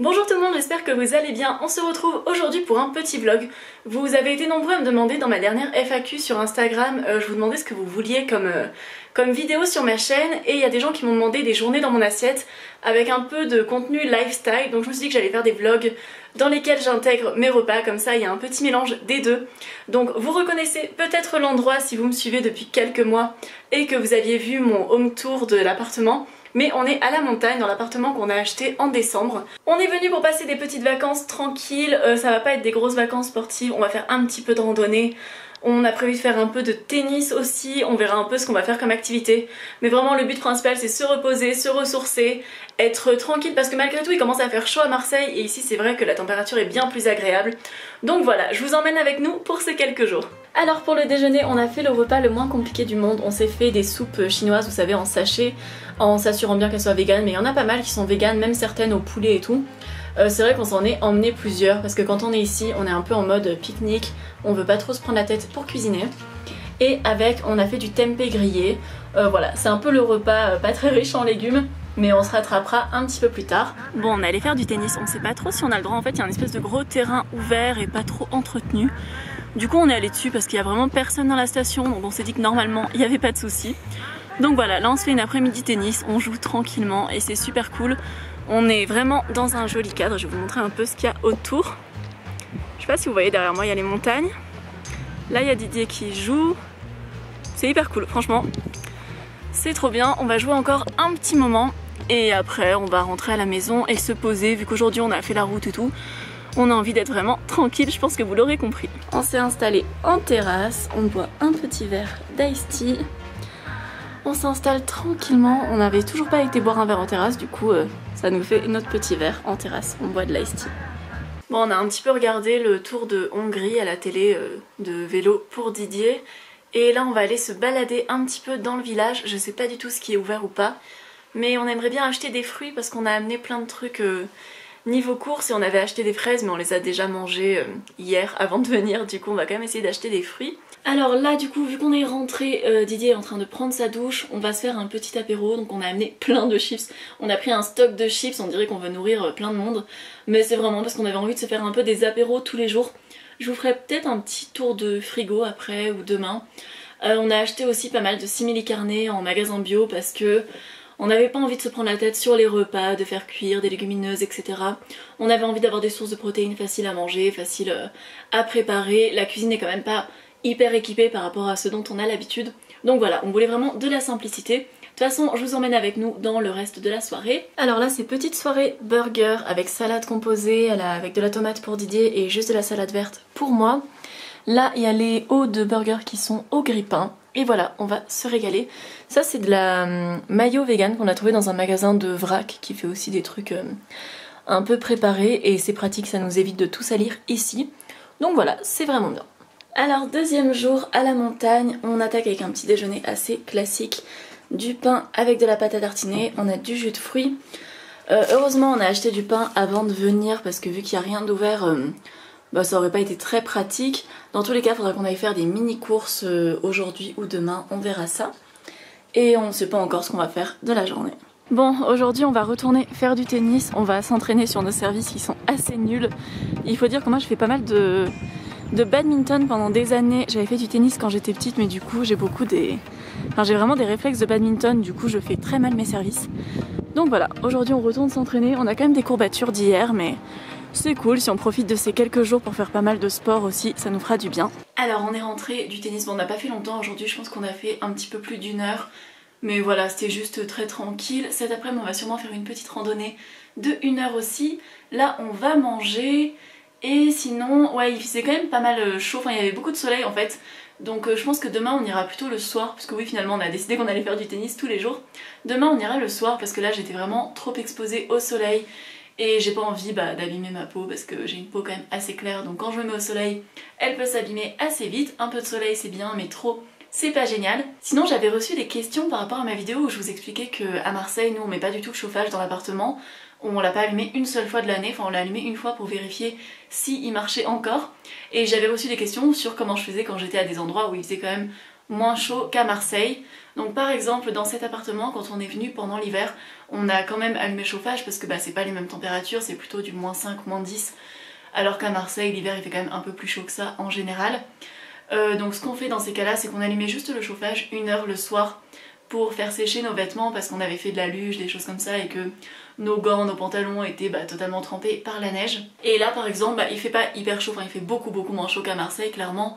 Bonjour tout le monde, j'espère que vous allez bien. On se retrouve aujourd'hui pour un petit vlog. Vous avez été nombreux à me demander dans ma dernière FAQ sur Instagram, je vous demandais ce que vous vouliez comme vidéo sur ma chaîne, et il y a des gens qui m'ont demandé des journées dans mon assiette avec un peu de contenu lifestyle, donc je me suis dit que j'allais faire des vlogs dans lesquels j'intègre mes repas, comme ça il y a un petit mélange des deux. Donc vous reconnaissez peut-être l'endroit si vous me suivez depuis quelques mois et que vous aviez vu mon home tour de l'appartement. Mais on est à la montagne dans l'appartement qu'on a acheté en décembre. On est venu pour passer des petites vacances tranquilles, ça va pas être des grosses vacances sportives, on va faire un petit peu de randonnée. On a prévu de faire un peu de tennis aussi, on verra un peu ce qu'on va faire comme activité. Mais vraiment le but principal c'est se reposer, se ressourcer, être tranquille parce que malgré tout il commence à faire chaud à Marseille et ici c'est vrai que la température est bien plus agréable. Donc voilà, je vous emmène avec nous pour ces quelques jours. Alors pour le déjeuner on a fait le repas le moins compliqué du monde, on s'est fait des soupes chinoises, vous savez, en sachet, en s'assurant bien qu'elles soient véganes, mais il y en a pas mal qui sont véganes, même certaines au poulet et tout. C'est vrai qu'on s'en est emmené plusieurs parce que quand on est ici on est un peu en mode pique-nique, on veut pas trop se prendre la tête pour cuisiner. Et avec on a fait du tempeh grillé, voilà, c'est un peu le repas pas très riche en légumes, mais on se rattrapera un petit peu plus tard. Bon, on est allé faire du tennis, on sait pas trop si on a le droit, en fait il y a un espèce de gros terrain ouvert et pas trop entretenu. Du coup on est allé dessus parce qu'il y a vraiment personne dans la station, donc on s'est dit que normalement il n'y avait pas de soucis. Donc voilà, là on se fait une après-midi tennis, on joue tranquillement et c'est super cool. On est vraiment dans un joli cadre, je vais vous montrer un peu ce qu'il y a autour. Je sais pas si vous voyez derrière moi, il y a les montagnes. Là il y a Didier qui joue. C'est hyper cool, franchement. C'est trop bien, on va jouer encore un petit moment. Et après on va rentrer à la maison et se poser, vu qu'aujourd'hui on a fait la route et tout. On a envie d'être vraiment tranquille, je pense que vous l'aurez compris. On s'est installé en terrasse, on boit un petit verre d'ice tea. On s'installe tranquillement, on n'avait toujours pas été boire un verre en terrasse, du coup ça nous fait notre petit verre en terrasse, on boit de l'ice tea. Bon, on a un petit peu regardé le tour de Hongrie à la télé de vélo pour Didier, et là on va aller se balader un petit peu dans le village. Je sais pas du tout ce qui est ouvert ou pas, mais on aimerait bien acheter des fruits parce qu'on a amené plein de trucs niveau courses et on avait acheté des fraises mais on les a déjà mangées hier avant de venir, du coup on va quand même essayer d'acheter des fruits. Alors là du coup vu qu'on est rentré, Didier est en train de prendre sa douche, on va se faire un petit apéro, donc on a amené plein de chips. On a pris un stock de chips, on dirait qu'on veut nourrir plein de monde, mais c'est vraiment parce qu'on avait envie de se faire un peu des apéros tous les jours. Je vous ferai peut-être un petit tour de frigo après ou demain. On a acheté aussi pas mal de simili-carnés en magasin bio parce que on n'avait pas envie de se prendre la tête sur les repas, de faire cuire des légumineuses, etc. On avait envie d'avoir des sources de protéines faciles à manger, faciles à préparer. La cuisine n'est quand même pas hyper équipée par rapport à ce dont on a l'habitude. Donc voilà, on voulait vraiment de la simplicité. De toute façon, je vous emmène avec nous dans le reste de la soirée. Alors là, c'est petite soirée burger avec salade composée, avec de la tomate pour Didier et juste de la salade verte pour moi. Là, il y a les hauts de burger qui sont au grille-pain. Et voilà, on va se régaler. Ça c'est de la mayo vegan qu'on a trouvé dans un magasin de vrac qui fait aussi des trucs un peu préparés et c'est pratique, ça nous évite de tout salir ici. Donc voilà, c'est vraiment bien. Alors deuxième jour à la montagne, on attaque avec un petit déjeuner assez classique. Du pain avec de la pâte à tartiner, on a du jus de fruits. Heureusement on a acheté du pain avant de venir parce que vu qu'il n'y a rien d'ouvert, bah, ça aurait pas été très pratique. Dans tous les cas, il faudra qu'on aille faire des mini courses aujourd'hui ou demain, on verra ça. Et on sait pas encore ce qu'on va faire de la journée. Bon, aujourd'hui on va retourner faire du tennis, on va s'entraîner sur nos services qui sont assez nuls. Il faut dire que moi je fais pas mal de badminton pendant des années. J'avais fait du tennis quand j'étais petite, mais du coup j'ai j'ai vraiment des réflexes de badminton, du coup je fais très mal mes services. Donc voilà, aujourd'hui on retourne s'entraîner, on a quand même des courbatures d'hier, mais c'est cool, si on profite de ces quelques jours pour faire pas mal de sport aussi, ça nous fera du bien. Alors on est rentré du tennis, bon on n'a pas fait longtemps aujourd'hui, je pense qu'on a fait un petit peu plus d'1 heure. Mais voilà, c'était juste très tranquille. Cet après-midi on va sûrement faire une petite randonnée de 1 heure aussi. Là on va manger et sinon, ouais il faisait quand même pas mal chaud, enfin il y avait beaucoup de soleil en fait. Donc je pense que demain on ira plutôt le soir, parce que oui finalement on a décidé qu'on allait faire du tennis tous les jours. Demain on ira le soir parce que là j'étais vraiment trop exposée au soleil. Et j'ai pas envie d'abîmer ma peau parce que j'ai une peau quand même assez claire, donc quand je me mets au soleil elle peut s'abîmer assez vite. Un peu de soleil c'est bien mais trop c'est pas génial. Sinon j'avais reçu des questions par rapport à ma vidéo où je vous expliquais qu'à Marseille nous on met pas du tout le chauffage dans l'appartement. On l'a pas allumé une seule fois de l'année, enfin on l'a allumé une fois pour vérifier s'il marchait encore. Et j'avais reçu des questions sur comment je faisais quand j'étais à des endroits où il faisait quand même moins chaud qu'à Marseille. Donc par exemple dans cet appartement, quand on est venu pendant l'hiver, on a quand même allumé le chauffage parce que bah, c'est pas les mêmes températures, c'est plutôt du -5, -10, alors qu'à Marseille l'hiver il fait quand même un peu plus chaud que ça en général. Donc ce qu'on fait dans ces cas là, c'est qu'on allumait juste le chauffage 1 heure le soir pour faire sécher nos vêtements parce qu'on avait fait de la luge, des choses comme ça, et que nos gants, nos pantalons étaient totalement trempés par la neige. Et là par exemple il fait pas hyper chaud, enfin il fait beaucoup moins chaud qu'à Marseille clairement.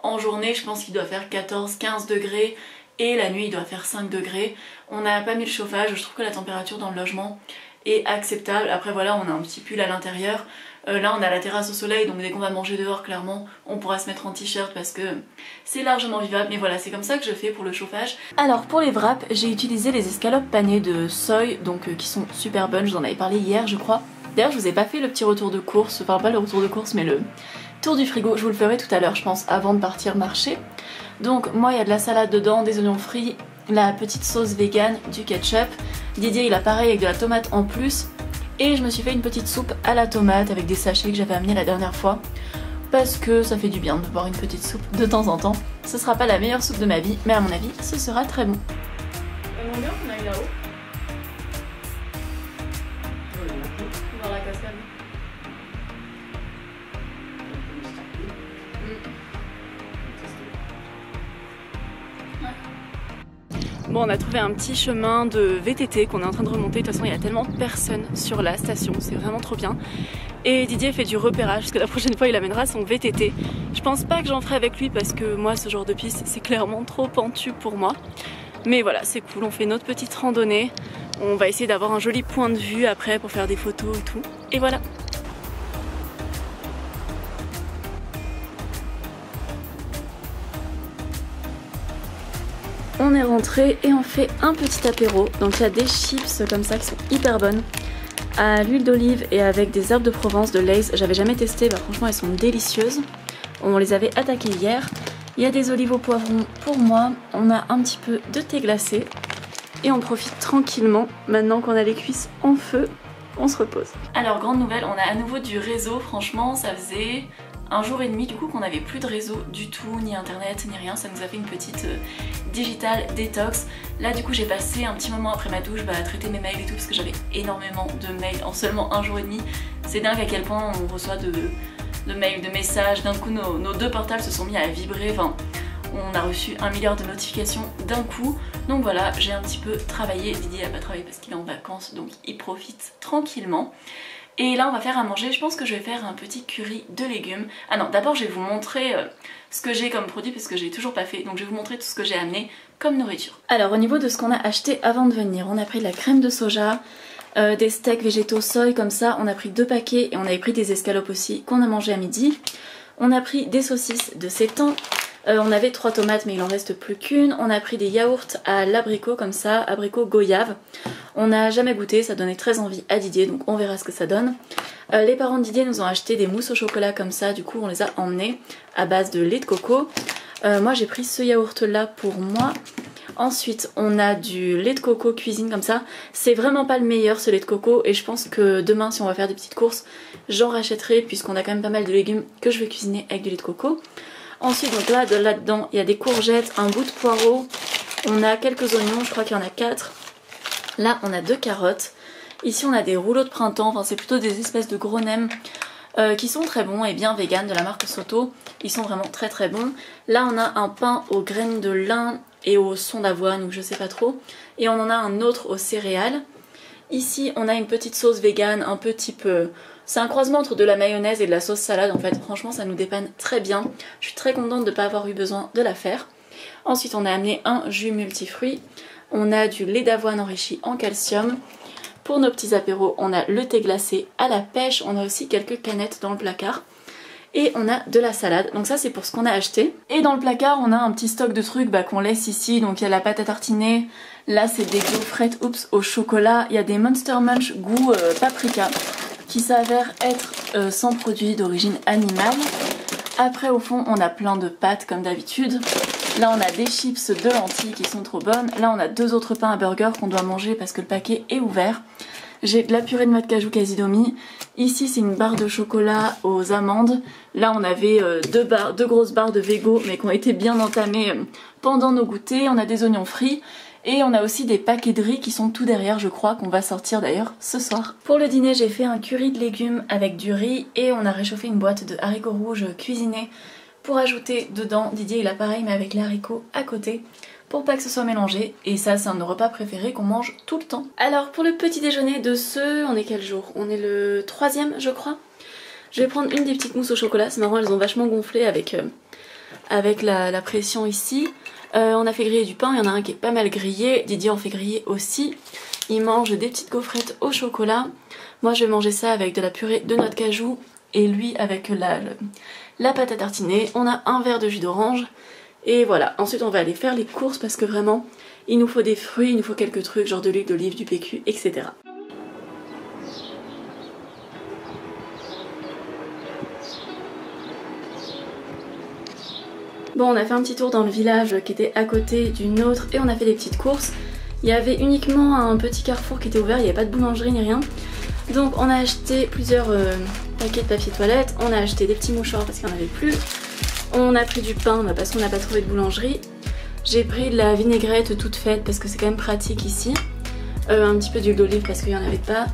En journée je pense qu'il doit faire 14-15 degrés et la nuit il doit faire 5 degrés. On n'a pas mis le chauffage, je trouve que la température dans le logement est acceptable. Après voilà, on a un petit pull à l'intérieur. Là on a la terrasse au soleil, donc dès qu'on va manger dehors clairement on pourra se mettre en t-shirt parce que c'est largement vivable. Mais voilà, c'est comme ça que je fais pour le chauffage. Alors pour les wraps, j'ai utilisé les escalopes panées de Soy, donc qui sont super bonnes, je vous en avais parlé hier je crois. D'ailleurs je vous ai pas fait le petit retour de course, enfin pas le retour de course mais le tour du frigo, je vous le ferai tout à l'heure je pense avant de partir marcher. Donc moi il y a de la salade dedans, des oignons frits, la petite sauce vegan, du ketchup. Didier il a pareil avec de la tomate en plus. Et je me suis fait une petite soupe à la tomate avec des sachets que j'avais amenés la dernière fois. Parce que ça fait du bien de boire une petite soupe de temps en temps. Ce sera pas la meilleure soupe de ma vie, mais à mon avis ce sera très bon. On bien qu'on aille là-haut. Voir la cascade. Bon, on a trouvé un petit chemin de VTT qu'on est en train de remonter. De toute façon, il y a tellement de personnes sur la station, c'est vraiment trop bien. Et Didier fait du repérage parce que la prochaine fois, il amènera son VTT. Je pense pas que j'en ferai avec lui parce que moi, ce genre de piste, c'est clairement trop pentu pour moi. Mais voilà, c'est cool, on fait notre petite randonnée. On va essayer d'avoir un joli point de vue après pour faire des photos et tout. Et voilà. On est rentré et on fait un petit apéro. Donc il y a des chips comme ça qui sont hyper bonnes, à l'huile d'olive et avec des herbes de Provence de Lay's. J'avais jamais testé, franchement elles sont délicieuses. On les avait attaquées hier. Il y a des olives au poivron pour moi. On a un petit peu de thé glacé. Et on profite tranquillement. Maintenant qu'on a les cuisses en feu, on se repose. Alors grande nouvelle, on a à nouveau du réseau. Franchement ça faisait 1 jour et demi du coup qu'on n'avait plus de réseau du tout, ni internet, ni rien. Ça nous a fait une petite digital détox. Là du coup j'ai passé un petit moment après ma douche à traiter mes mails et tout parce que j'avais énormément de mails en seulement 1 jour et demi. C'est dingue à quel point on reçoit de mails, de messages. D'un coup nos 2 portables se sont mis à vibrer. Enfin, on a reçu 1 milliard de notifications d'un coup. Donc voilà, j'ai un petit peu travaillé. Didier n'a pas travaillé parce qu'il est en vacances, donc il profite tranquillement. Et là on va faire à manger, je pense que je vais faire un petit curry de légumes. Ah non, d'abord je vais vous montrer ce que j'ai comme produit parce que j'ai toujours pas fait. Donc je vais vous montrer tout ce que j'ai amené comme nourriture. Alors au niveau de ce qu'on a acheté avant de venir, on a pris de la crème de soja, des steaks végétaux soy comme ça. On a pris 2 paquets et on avait pris des escalopes aussi qu'on a mangé à midi. On a pris des saucisses de 7 ans. On avait 3 tomates mais il en reste plus qu'une. On a pris des yaourts à l'abricot comme ça, abricot goyave. On n'a jamais goûté, ça donnait très envie à Didier, donc on verra ce que ça donne. Les parents de Didier nous ont acheté des mousses au chocolat comme ça, du coup on les a emmenés à base de lait de coco. Moi j'ai pris ce yaourt là pour moi. Ensuite on a du lait de coco cuisine comme ça. C'est vraiment pas le meilleur ce lait de coco et je pense que demain si on va faire des petites courses, j'en rachèterai puisqu'on a quand même pas mal de légumes que je vais cuisiner avec du lait de coco. Ensuite donc là-dedans il y a des courgettes, un bout de poireau, on a quelques oignons, je crois qu'il y en a 4. Là on a 2 carottes. Ici on a des rouleaux de printemps, enfin c'est plutôt des espèces de gros nems qui sont très bons et bien vegan de la marque Soto. Ils sont vraiment très très bons. Là on a un pain aux graines de lin et au son d'avoine ou je sais pas trop. Et on en a un autre aux céréales. Ici on a une petite sauce vegan un peu type... c'est un croisement entre de la mayonnaise et de la sauce salade en fait. Franchement ça nous dépanne très bien. Je suis très contente de ne pas avoir eu besoin de la faire. Ensuite on a amené un jus multifruits. On a du lait d'avoine enrichi en calcium. Pour nos petits apéros, on a le thé glacé à la pêche. On a aussi quelques canettes dans le placard. Et on a de la salade. Donc ça c'est pour ce qu'on a acheté. Et dans le placard, on a un petit stock de trucs qu'on laisse ici. Donc il y a la pâte à tartiner. Là c'est des gaufrettes au chocolat. Il y a des Monster Munch goût paprika qui s'avèrent être sans produit d'origine animale. Après au fond, on a plein de pâtes comme d'habitude. Là on a des chips de lentilles qui sont trop bonnes. Là on a 2 autres pains à burger qu'on doit manger parce que le paquet est ouvert. J'ai de la purée de noix de cajou Casidomi. Ici c'est une barre de chocolat aux amandes. Là on avait deux grosses barres de Vego mais qui ont été bien entamées pendant nos goûters. On a des oignons frits. Et on a aussi des paquets de riz qui sont tout derrière, je crois, qu'on va sortir d'ailleurs ce soir. Pour le dîner, j'ai fait un curry de légumes avec du riz et on a réchauffé une boîte de haricots rouges cuisinés pour ajouter dedans. Didier il a pareil mais avec les haricots à côté pour pas que ce soit mélangé. Et ça c'est un de nos repas préférés qu'on mange tout le temps. Alors pour le petit déjeuner de on est quel jour? On est le 3e je crois. Je vais prendre une des petites mousses au chocolat, c'est marrant, elles ont vachement gonflé avec la pression ici. On a fait griller du pain, il y en a un qui est pas mal grillé, Didier en fait griller aussi. Il mange des petites gaufrettes au chocolat. Moi je vais manger ça avec de la purée de noix de cajou et lui avec la pâte à tartiner. On a un verre de jus d'orange et voilà. Ensuite on va aller faire les courses parce que vraiment il nous faut des fruits, il nous faut quelques trucs genre de l'huile d'olive, du PQ, etc. Bon, on a fait un petit tour dans le village qui était à côté du nôtre et on a fait des petites courses. Il y avait uniquement un petit carrefour qui était ouvert, il n'y avait pas de boulangerie ni rien. Donc on a acheté plusieurs paquets de papier toilette, on a acheté des petits mouchoirs parce qu'il n'y en avait plus. On a pris du pain parce qu'on n'a pas trouvé de boulangerie. J'ai pris de la vinaigrette toute faite parce que c'est quand même pratique ici. Un petit peu d'huile d'olive parce qu'il n'y en avait pas.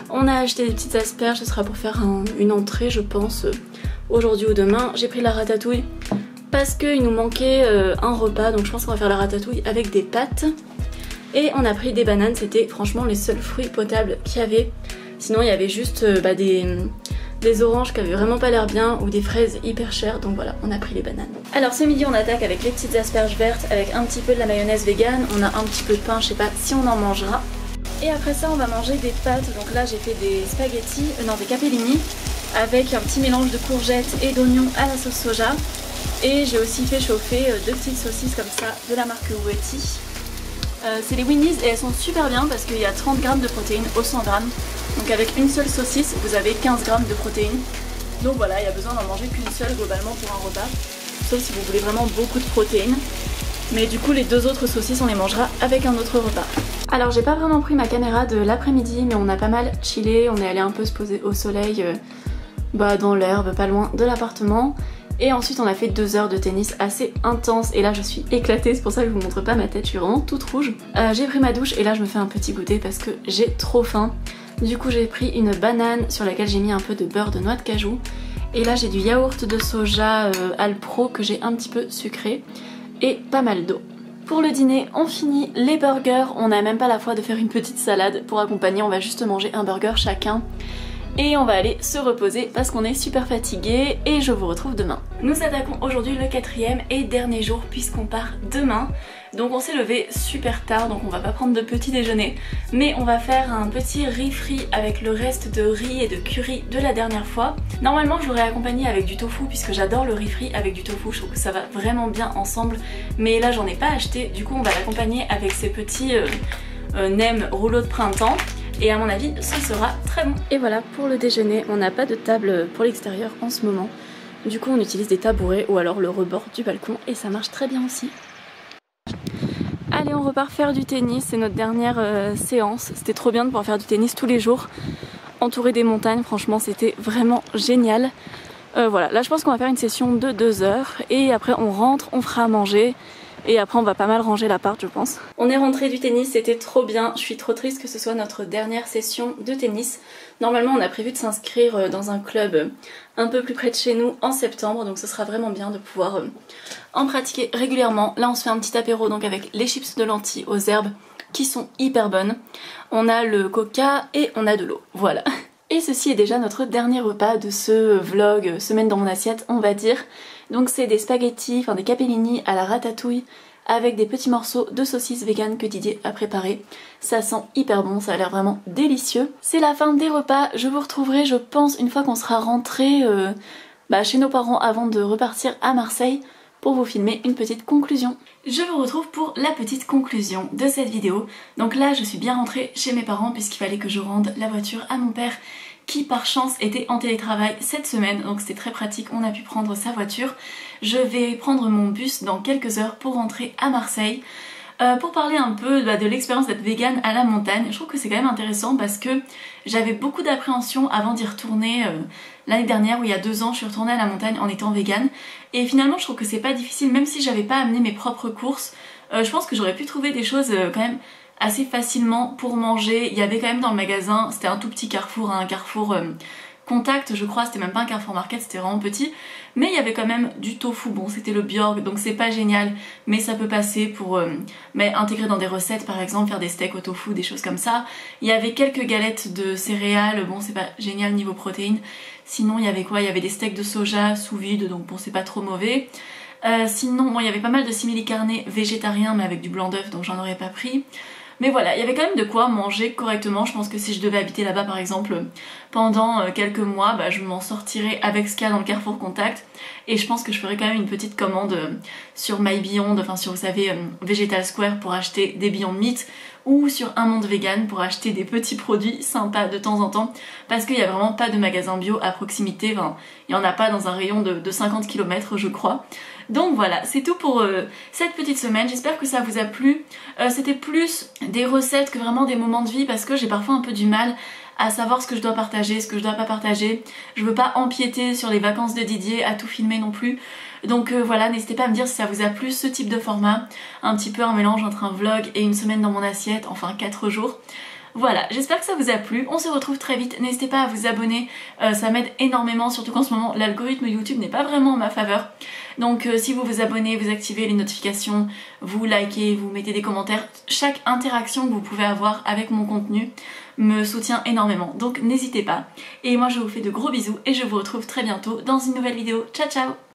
On a acheté des petites asperges, ce sera pour faire une entrée je pense aujourd'hui ou demain. J'ai pris de la ratatouille parce qu'il nous manquait un repas, donc je pense qu'on va faire la ratatouille avec des pâtes. Et on a pris des bananes, c'était franchement les seuls fruits potables qu'il y avait. Sinon il y avait juste des oranges qui avaient vraiment pas l'air bien ou des fraises hyper chères, donc voilà, on a pris les bananes. Alors ce midi on attaque avec les petites asperges vertes avec un petit peu de la mayonnaise vegan. On a un petit peu de pain, je sais pas si on en mangera. Et après ça on va manger des pâtes, donc là j'ai fait des spaghettis, non des capellini avec un petit mélange de courgettes et d'oignons à la sauce soja. Et j'ai aussi fait chauffer deux petites saucisses comme ça de la marque Wetty. C'est les Winnie's et elles sont super bien parce qu'il y a 30 g de protéines au 100 g. Donc avec une seule saucisse vous avez 15 g de protéines. Donc voilà, il y a besoin d'en manger qu'une seule globalement pour un repas. Sauf si vous voulez vraiment beaucoup de protéines. Mais du coup les deux autres saucisses on les mangera avec un autre repas. Alors j'ai pas vraiment pris ma caméra de l'après-midi mais on a pas mal chillé. On est allé un peu se poser au soleil dans l'herbe pas loin de l'appartement. Et ensuite on a fait 2 heures de tennis assez intense et là je suis éclatée, c'est pour ça que je vous montre pas ma tête, je suis vraiment toute rouge. J'ai pris ma douche et là je me fais un petit goûter parce que j'ai trop faim. Du coup j'ai pris une banane sur laquelle j'ai mis un peu de beurre de noix de cajou. Et là j'ai du yaourt de soja Alpro que j'ai un petit peu sucré et pas mal d'eau. Pour le dîner on finit les burgers, on n'a même pas la foi de faire une petite salade pour accompagner, on va juste manger un burger chacun. Et on va aller se reposer parce qu'on est super fatigué et je vous retrouve demain. Nous attaquons aujourd'hui le 4e et dernier jour puisqu'on part demain. Donc on s'est levé super tard donc on va pas prendre de petit déjeuner. Mais on va faire un petit riz frit avec le reste de riz et de curry de la dernière fois. Normalement je l'aurais accompagné avec du tofu puisque j'adore le riz frit avec du tofu. Je trouve que ça va vraiment bien ensemble. Mais là j'en ai pas acheté, du coup on va l'accompagner avec ces petits nems rouleaux de printemps. Et à mon avis ce sera très bon. Et voilà pour le déjeuner, on n'a pas de table pour l'extérieur en ce moment. Du coup on utilise des tabourets ou alors le rebord du balcon et ça marche très bien aussi. Allez on repart faire du tennis, c'est notre dernière séance. C'était trop bien de pouvoir faire du tennis tous les jours. Entouré des montagnes, franchement c'était vraiment génial. Voilà, là je pense qu'on va faire une session de 2 heures. Et après on rentre, on fera à manger. Et après on va pas mal ranger l'appart je pense. On est rentré du tennis, c'était trop bien. Je suis trop triste que ce soit notre dernière session de tennis. Normalement on a prévu de s'inscrire dans un club un peu plus près de chez nous en septembre. Donc ce sera vraiment bien de pouvoir en pratiquer régulièrement. Là on se fait un petit apéro donc avec les chips de lentilles aux herbes qui sont hyper bonnes. On a le coca et on a de l'eau, voilà. Et ceci est déjà notre dernier repas de ce vlog semaine dans mon assiette on va dire. Donc c'est des spaghettis, enfin des capellini à la ratatouille avec des petits morceaux de saucisse vegan que Didier a préparé. Ça sent hyper bon, ça a l'air vraiment délicieux. C'est la fin des repas, je vous retrouverai je pense une fois qu'on sera rentré chez nos parents avant de repartir à Marseille pour vous filmer une petite conclusion. Je vous retrouve pour la petite conclusion de cette vidéo. Donc là je suis bien rentrée chez mes parents puisqu'il fallait que je rende la voiture à mon père qui par chance était en télétravail cette semaine, donc c'était très pratique, on a pu prendre sa voiture. Je vais prendre mon bus dans quelques heures pour rentrer à Marseille. pour parler un peu de l'expérience d'être végane à la montagne. Je trouve que c'est quand même intéressant parce que j'avais beaucoup d'appréhension avant d'y retourner l'année dernière, où il y a 2 ans je suis retournée à la montagne en étant végane, et finalement je trouve que c'est pas difficile, même si j'avais pas amené mes propres courses. Je pense que j'aurais pu trouver des choses quand même assez facilement pour manger. Il y avait quand même dans le magasin, c'était un tout petit carrefour, un carrefour Contact je crois, c'était même pas un Carrefour Market, c'était vraiment petit, mais il y avait quand même du tofu. Bon, c'était le Bjorg donc c'est pas génial, mais ça peut passer pour intégrer dans des recettes, par exemple faire des steaks au tofu, des choses comme ça. Il y avait quelques galettes de céréales, bon c'est pas génial niveau protéines. Sinon il y avait quoi? Il y avait des steaks de soja sous vide, donc bon c'est pas trop mauvais. Sinon bon, il y avait pas mal de simili-carne végétarien mais avec du blanc d'œuf, donc j'en aurais pas pris. Mais voilà, il y avait quand même de quoi manger correctement. Je pense que si je devais habiter là-bas par exemple pendant quelques mois, bah, je m'en sortirais avec ce qu'il y a dans le Carrefour Contact. Et je pense que je ferais quand même une petite commande sur My Beyond, enfin sur, vous savez, Vegetal Square pour acheter des Beyond Meat, ou sur Un Monde Vegan pour acheter des petits produits sympas de temps en temps, parce qu'il n'y a vraiment pas de magasin bio à proximité, enfin, il n'y en a pas dans un rayon de 50 km je crois. Donc voilà, c'est tout pour cette petite semaine, j'espère que ça vous a plu. C'était plus des recettes que vraiment des moments de vie, parce que j'ai parfois un peu du mal à savoir ce que je dois partager, ce que je dois pas partager. Je veux pas empiéter sur les vacances de Didier à tout filmer non plus. Donc voilà, n'hésitez pas à me dire si ça vous a plu ce type de format, un petit peu un mélange entre un vlog et une semaine dans mon assiette, enfin 4 jours. Voilà, j'espère que ça vous a plu, on se retrouve très vite, n'hésitez pas à vous abonner, ça m'aide énormément, surtout qu'en ce moment l'algorithme YouTube n'est pas vraiment en ma faveur. Donc si vous vous abonnez, vous activez les notifications, vous likez, vous mettez des commentaires, chaque interaction que vous pouvez avoir avec mon contenu me soutient énormément, donc n'hésitez pas. Et moi je vous fais de gros bisous et je vous retrouve très bientôt dans une nouvelle vidéo, ciao ciao!